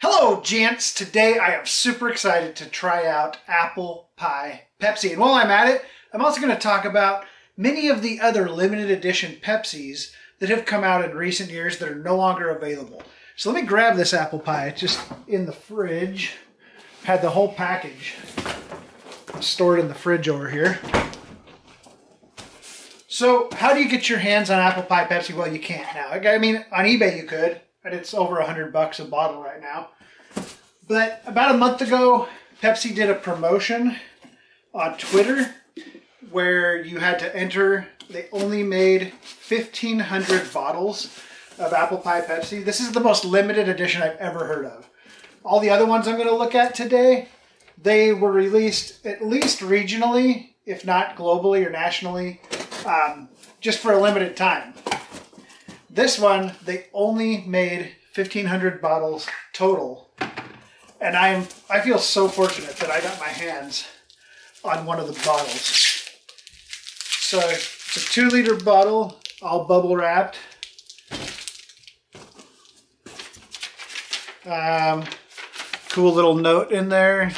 Hello gents, today I am super excited to try out Apple Pie Pepsi. And while I'm at it, I'm also going to talk about many of the other limited edition Pepsis that have come out in recent years that are no longer available. So let me grab this apple pie. It's just in the fridge. Had the whole package stored in the fridge over here. So how do you get your hands on Apple Pie Pepsi? Well, you can't now. I mean, on eBay you could, and it's over $100 a bottle right now. But about a month ago, Pepsi did a promotion on Twitter where you had to enter. They only made 1,500 bottles of Apple Pie Pepsi. This is the most limited edition I've ever heard of. All the other ones I'm going to look at today, they were released at least regionally, if not globally or nationally, just for a limited time. This one, they only made 1,500 bottles total. And I feel so fortunate that I got my hands on one of the bottles. So it's a 2-liter bottle, all bubble wrapped. Cool little note in there.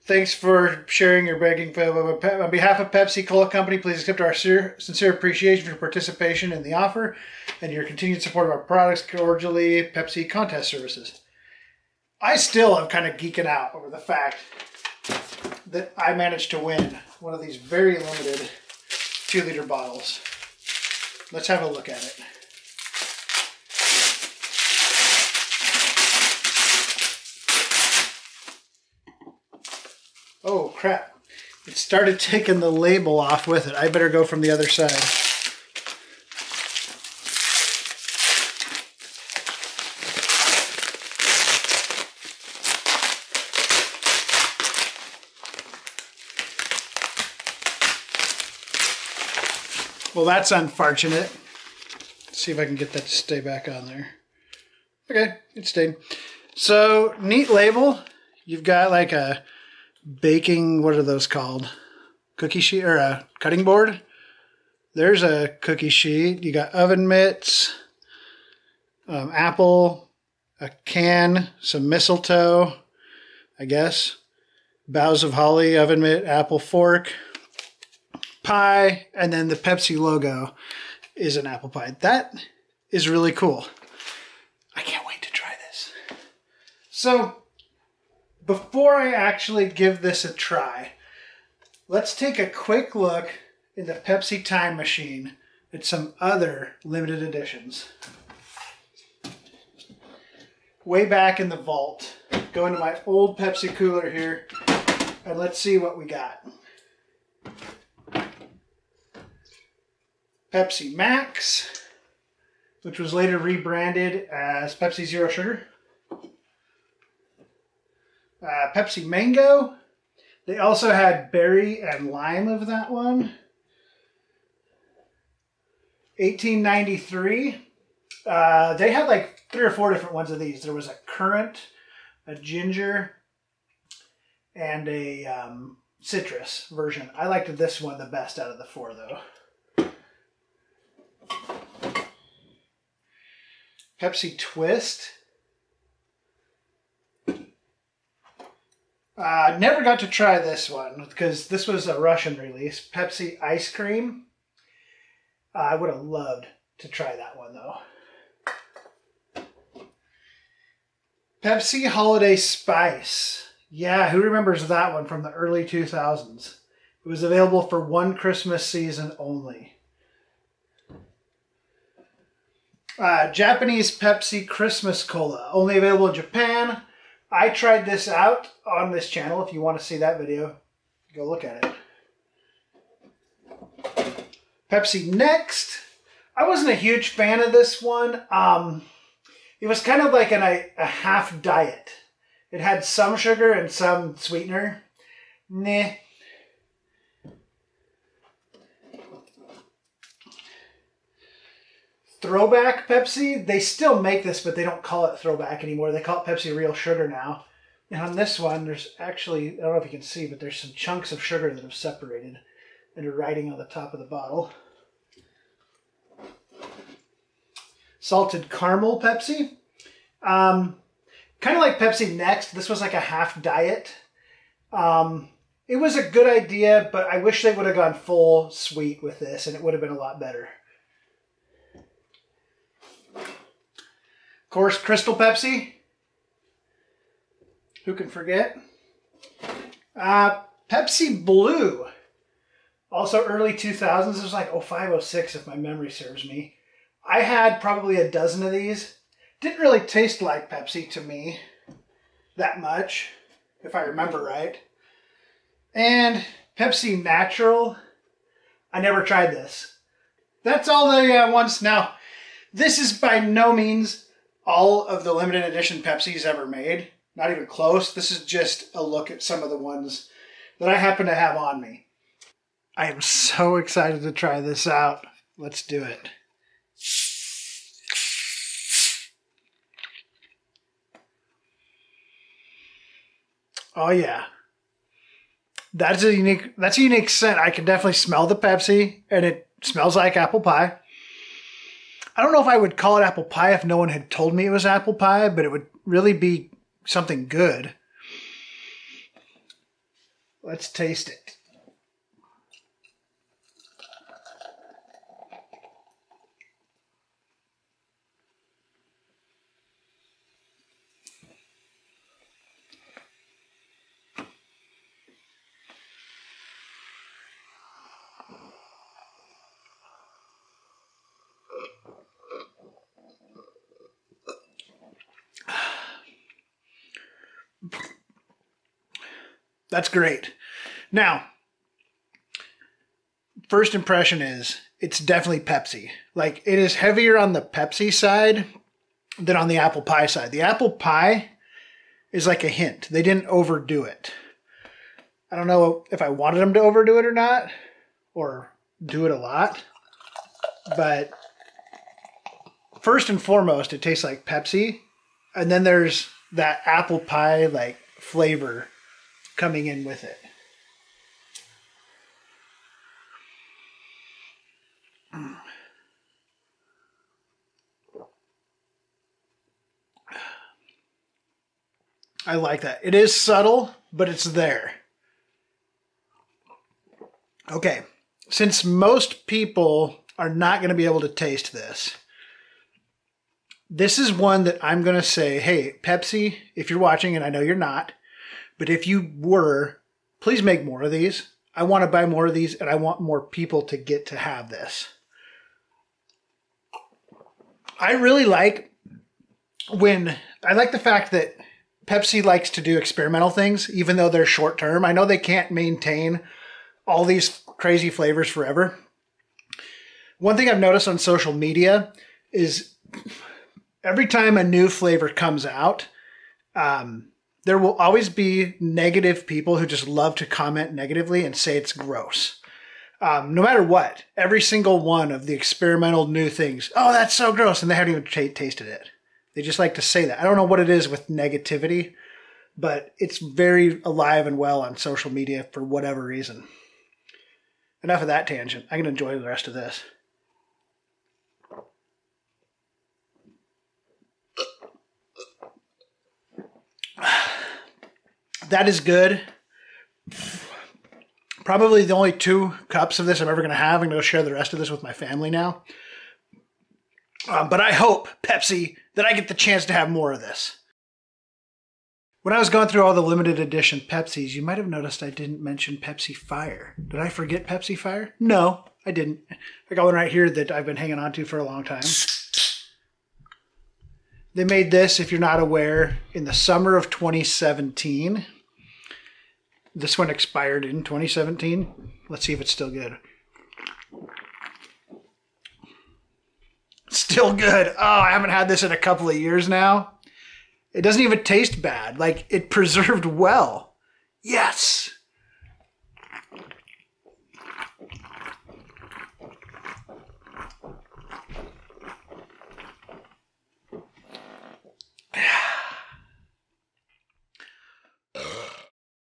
Thanks for sharing your begging. On behalf of Pepsi Cola Company, please accept our sincere appreciation for your participation in the offer and your continued support of our products. Cordially, Pepsi Contest Services. I still am kind of geeking out over the fact that I managed to win one of these very limited 2-liter bottles. Let's have a look at it. Oh crap, it started taking the label off with it. I better go from the other side. Well, that's unfortunate. Let's see if I can get that to stay back on there. Okay, it stayed. So, neat label. You've got like a baking, what are those called? Cookie sheet or a cutting board. There's a cookie sheet. You got oven mitts, apple, a can, some mistletoe, I guess, boughs of holly, oven mitt, apple fork, pie, and then the Pepsi logo is an apple pie. That is really cool. I can't wait to try this. So, before I actually give this a try, let's take a quick look in the Pepsi Time Machine at some other limited editions. Way back in the vault, go into my old Pepsi cooler here, and let's see what we got. Pepsi Max, which was later rebranded as Pepsi Zero Sugar. Pepsi Mango. They also had berry and lime of that one. 1893. They had like 3 or 4 different ones of these. There was a currant, a ginger, and a citrus version. I liked this one the best out of the 4 though. Pepsi Twist. Never got to try this one because this was a Russian release. Pepsi Ice Cream. I would have loved to try that one though. Pepsi Holiday Spice. Yeah, who remembers that one from the early 2000s? It was available for one Christmas season only. Japanese Pepsi Christmas Cola. Only available in Japan. I tried this out on this channel. If you want to see that video, go look at it. Pepsi Next. I wasn't a huge fan of this one. It was kind of like a half diet. It had some sugar and some sweetener. Nah. Throwback Pepsi, they still make this, but they don't call it Throwback anymore. They call it Pepsi Real Sugar now. And on this one, there's actually, I don't know if you can see, but there's some chunks of sugar that have separated and are writing on the top of the bottle. Salted Caramel Pepsi. Kind of like Pepsi Next. This was like a half diet. It was a good idea, but I wish they would have gone full sweet with this, and it would have been a lot better. Of course, Crystal Pepsi. Who can forget? Pepsi Blue. Also early 2000s. It was like 05, 06 if my memory serves me. I had probably a dozen of these. Didn't really taste like Pepsi to me that much, if I remember right. And Pepsi Natural. I never tried this. That's all the ones. Now, this is by no means all of the limited edition Pepsis ever made. Not even close. This is just a look at some of the ones that I happen to have on me. I am so excited to try this out. Let's do it. Oh yeah. That's a unique scent. I can definitely smell the Pepsi, and it smells like apple pie. I don't know if I would call it apple pie if no one had told me it was apple pie, but it would really be something good. Let's taste it. That's great. Now, first impression is it's definitely Pepsi. Like, it is heavier on the Pepsi side than on the apple pie side. The apple pie is like a hint. They didn't overdo it. I don't know if I wanted them to overdo it or not, or do it a lot. But first and foremost, it tastes like Pepsi. And then there's that apple pie like flavor coming in with it. I like that. It is subtle, but it's there. Okay, since most people are not going to be able to taste this, this is one that I'm going to say, hey, Pepsi, if you're watching, and I know you're not, but if you were, please make more of these. I want to buy more of these, and I want more people to get to have this. I really like the fact that Pepsi likes to do experimental things, even though they're short term. I know they can't maintain all these crazy flavors forever. One thing I've noticed on social media is every time a new flavor comes out, there will always be negative people who just love to comment negatively and say it's gross. No matter what, every single one of the experimental new things, oh, that's so gross, and they haven't even tasted it. They just like to say that. I don't know what it is with negativity, but it's very alive and well on social media for whatever reason. Enough of that tangent. I can enjoy the rest of this. That is good. Probably the only 2 cups of this I'm ever going to have. I'm going to share the rest of this with my family now. But I hope, Pepsi, that I get the chance to have more of this. When I was going through all the limited edition Pepsis, you might have noticed I didn't mention Pepsi Fire. Did I forget Pepsi Fire? No, I didn't. I got one right here that I've been hanging on to for a long time. They made this, if you're not aware, in the summer of 2017. This one expired in 2017. Let's see if it's still good. Still good. Oh, I haven't had this in a couple of years now. It doesn't even taste bad. Like, it preserved well. Yes.